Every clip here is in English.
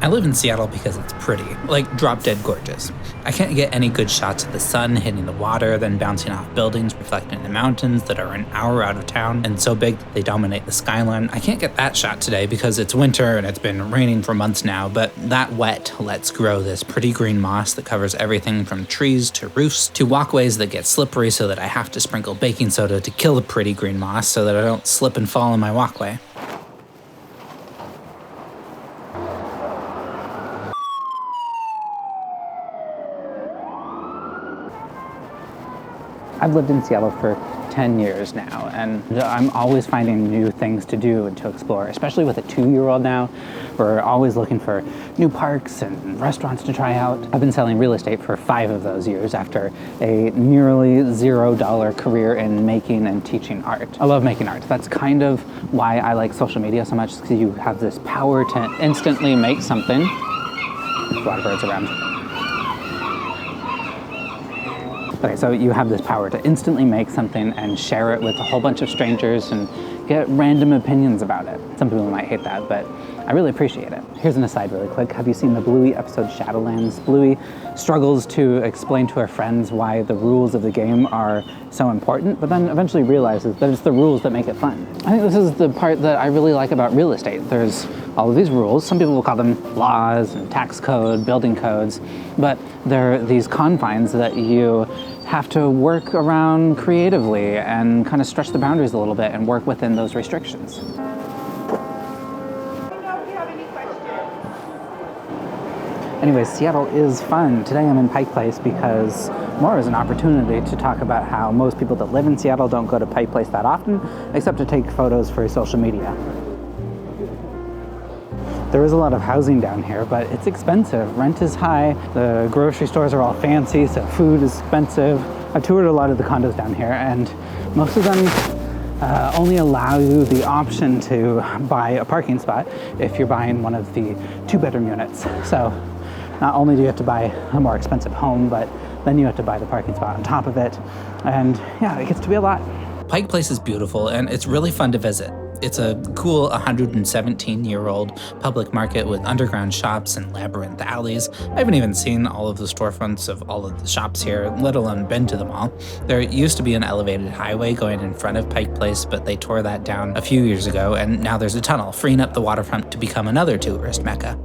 I live in Seattle because it's pretty, like drop-dead gorgeous. I can't get any good shots of the sun hitting the water, then bouncing off buildings, reflecting the mountains that are an hour out of town and so big that they dominate the skyline. I can't get that shot today because it's winter and it's been raining for months now, but that wet lets grow this pretty green moss that covers everything from trees to roofs to walkways that get slippery so that I have to sprinkle baking soda to kill the pretty green moss so that I don't slip and fall in my walkway. I've lived in Seattle for 10 years now, and I'm always finding new things to do and to explore, especially with a 2-year-old now. We're always looking for new parks and restaurants to try out. I've been selling real estate for 5 of those years after a nearly $0 career in making and teaching art. I love making art. That's kind of why I like social media so much, because you have this power to instantly make something. There's a lot of birds around. Okay, so you have this power to instantly make something and share it with a whole bunch of strangers and get random opinions about it. Some people might hate that, but I really appreciate it. Here's an aside really quick. Have you seen the Bluey episode Shadowlands? Bluey struggles to explain to her friends why the rules of the game are so important, but then eventually realizes that it's the rules that make it fun. I think this is the part that I really like about real estate. There's all of these rules. Some people will call them laws and tax code, building codes, but they're these confines that you have to work around creatively and kind of stretch the boundaries a little bit and work within those restrictions. Anyways, Seattle is fun. Today I'm in Pike Place because more is an opportunity to talk about how most people that live in Seattle don't go to Pike Place that often, except to take photos for social media. There is a lot of housing down here, but it's expensive. Rent is high, the grocery stores are all fancy, so food is expensive. I toured a lot of the condos down here, and most of them only allow you the option to buy a parking spot if you're buying one of the 2-bedroom units. So not only do you have to buy a more expensive home, but then you have to buy the parking spot on top of it. And yeah, it gets to be a lot. Pike Place is beautiful, and it's really fun to visit. It's a cool 117-year-old public market with underground shops and labyrinth alleys. I haven't even seen all of the storefronts of all of the shops here, let alone been to them all. There used to be an elevated highway going in front of Pike Place, but they tore that down a few years ago, and now there's a tunnel freeing up the waterfront to become another tourist mecca.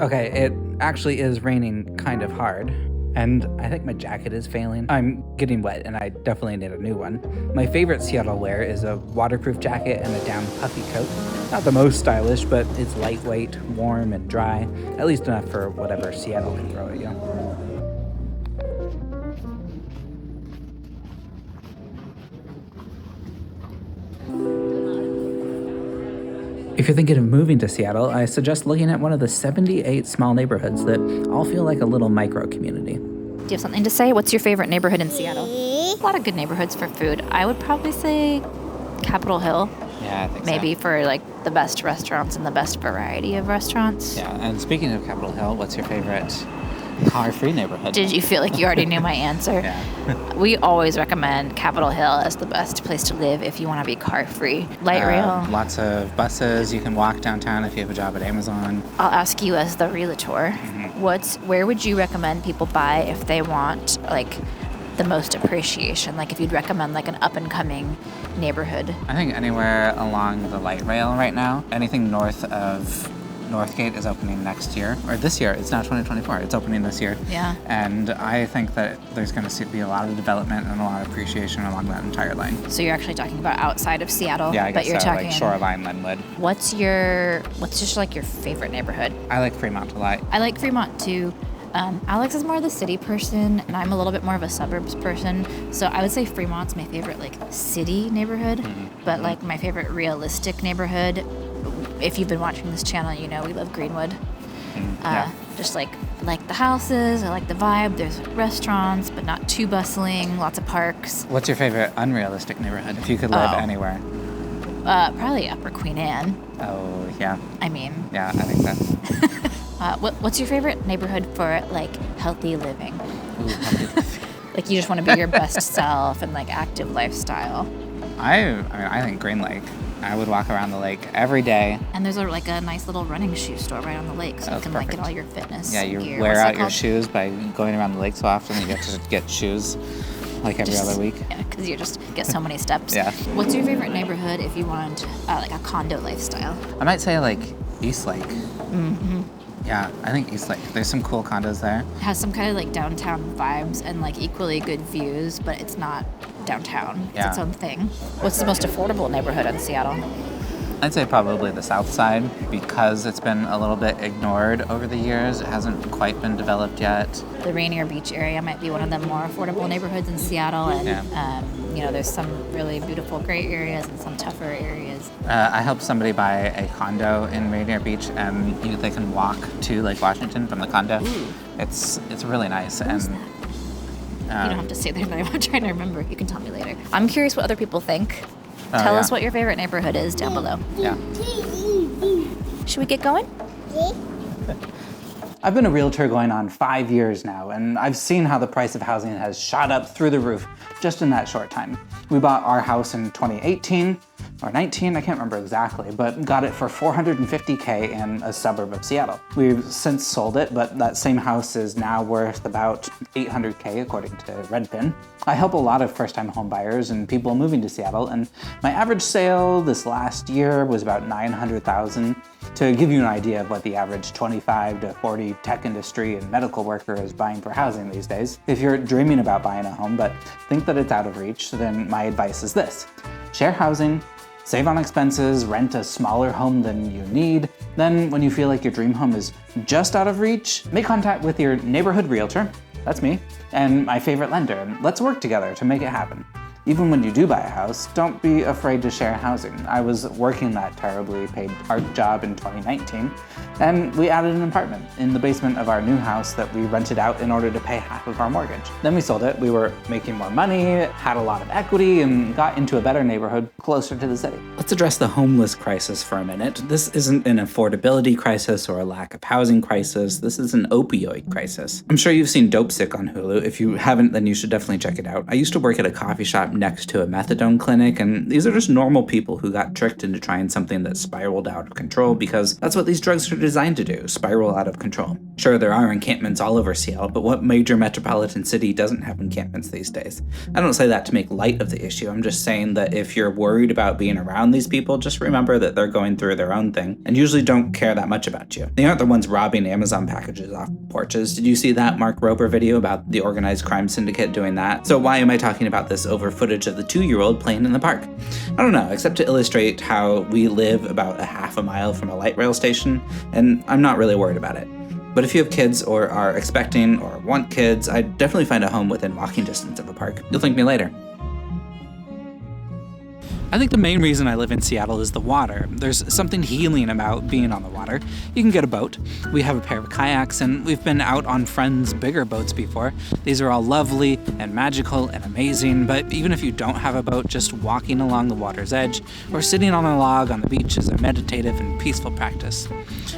Okay, it actually is raining kind of hard. And I think my jacket is failing. I'm getting wet and I definitely need a new one. My favorite Seattle wear is a waterproof jacket and a down puffy coat. Not the most stylish, but it's lightweight, warm, and dry. At least enough for whatever Seattle can throw at you. If you're thinking of moving to Seattle, I suggest looking at one of the 78 small neighborhoods that all feel like a little micro-community. Do you have something to say? What's your favorite neighborhood in Seattle? A lot of good neighborhoods for food. I would probably say Capitol Hill. Yeah, I think Maybe for like the best restaurants and the best variety of restaurants. Yeah, and speaking of Capitol Hill, what's your favorite car-free neighborhood? Did you feel like you already knew my answer? Yeah. We always recommend Capitol Hill as the best place to live if you want to be car-free. Light rail. Lots of buses. You can walk downtown if you have a job at Amazon. I'll ask you as the realtor, where would you recommend people buy if they want like the most appreciation? Like if you'd recommend like an up-and-coming neighborhood? I think anywhere along the light rail right now. Anything north of Northgate is opening next year, or this year. It's now 2024. It's opening this year. Yeah. And I think that there's going to be a lot of development and a lot of appreciation along that entire line. So you're actually talking about outside of Seattle? Yeah, I guess but you're so, talking like Shoreline, Linwood. What's just like your favorite neighborhood? I like Fremont a lot. I like Fremont too. Alex is more of the city person, and I'm a little bit more of a suburbs person. So I would say Fremont's my favorite like city neighborhood, but like my favorite realistic neighborhood. If you've been watching this channel, you know we love Greenwood. Yeah. Just like the houses, I like the vibe. There's restaurants, but not too bustling. Lots of parks. What's your favorite unrealistic neighborhood if you could live anywhere? Probably Upper Queen Anne. Oh, yeah. I mean. Yeah, I think that. What's your favorite neighborhood for like healthy living? Ooh, healthy living. Like you just want to be your best self and like active lifestyle. I think Green Lake. I would walk around the lake every day. And there's a nice little running shoe store right on the lake, so you can get all your fitness you gear. wear out your shoes by going around the lake so often that you get to get shoes like every other week. Yeah, because you just get so many steps. Yeah. What's your favorite neighborhood if you want like a condo lifestyle? I might say like East Lake. Yeah, I think East Lake. There's some cool condos there. It has some kind of like downtown vibes and like equally good views, but it's not downtown. It's its own thing. What's the most affordable neighborhood in Seattle? I'd say probably the South Side, because it's been a little bit ignored over the years. It hasn't quite been developed yet. The Rainier Beach area might be one of the more affordable neighborhoods in Seattle, and there's some really beautiful gray areas and some tougher areas. I helped somebody buy a condo in Rainier Beach, and they can walk to Lake Washington from the condo. Ooh. It's really nice. Where's that? You don't have to say there, but I'm trying to remember. You can tell me later. I'm curious what other people think. Tell us what your favorite neighborhood is down below. Yeah. Should we get going? I've been a realtor going on 5 years now, and I've seen how the price of housing has shot up through the roof just in that short time. We bought our house in 2018 or 19, I can't remember exactly, but got it for $450K in a suburb of Seattle. We've since sold it, but that same house is now worth about $800K according to Redfin. I help a lot of first-time home buyers and people moving to Seattle, and my average sale this last year was about $900,000. To give you an idea of what the average 25 to 40 tech industry and medical worker is buying for housing these days. If you're dreaming about buying a home but think that it's out of reach, then my advice is this: share housing, save on expenses, rent a smaller home than you need. Then when you feel like your dream home is just out of reach, make contact with your neighborhood realtor, that's me, and my favorite lender, and let's work together to make it happen. Even when you do buy a house, don't be afraid to share housing. I was working that terribly paid art job in 2019, and we added an apartment in the basement of our new house that we rented out in order to pay half of our mortgage. Then we sold it. We were making more money, had a lot of equity, and got into a better neighborhood closer to the city. Let's address the homeless crisis for a minute. This isn't an affordability crisis or a lack of housing crisis. This is an opioid crisis. I'm sure you've seen Dope Sick on Hulu. If you haven't, then you should definitely check it out. I used to work at a coffee shop next to a methadone clinic, and these are just normal people who got tricked into trying something that spiraled out of control, because that's what these drugs are designed to do, spiral out of control. Sure, there are encampments all over Seattle, but what major metropolitan city doesn't have encampments these days? I don't say that to make light of the issue. I'm just saying that if you're worried about being around these people, just remember that they're going through their own thing and usually don't care that much about you. They aren't the ones robbing Amazon packages off porches. Did you see that Mark Rober video about the organized crime syndicate doing that? So why am I talking about this over footage of the 2-year-old playing in the park? I don't know, except to illustrate how we live about a half a mile from a light rail station, and I'm not really worried about it. But if you have kids or are expecting or want kids, I'd definitely find a home within walking distance of a park. You'll thank me later. I think the main reason I live in Seattle is the water. There's something healing about being on the water. You can get a boat. We have a pair of kayaks, and we've been out on friends' bigger boats before. These are all lovely and magical and amazing, but even if you don't have a boat, just walking along the water's edge or sitting on a log on the beach is a meditative and peaceful practice.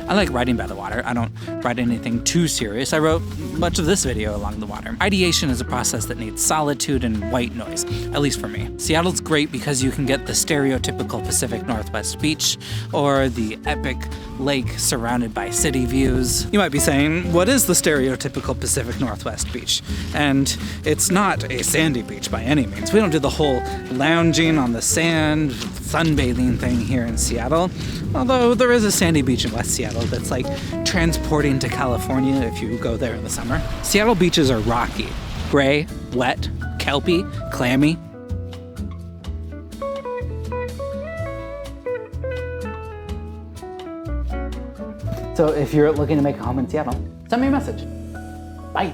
I like riding by the water. I don't write anything too serious. I wrote much of this video along the water. Ideation is a process that needs solitude and white noise, at least for me. Seattle's great because you can get the stereotypical Pacific Northwest beach or the epic lake surrounded by city views. You might be saying, what is the stereotypical Pacific Northwest beach? And it's not a sandy beach by any means. We don't do the whole lounging on the sand, sunbathing thing here in Seattle, although there is a sandy beach in West Seattle that's like transporting to California if you go there in the summer. Seattle beaches are rocky, gray, wet, kelpy, clammy. So if you're looking to make a home in Seattle, send me a message. Bye.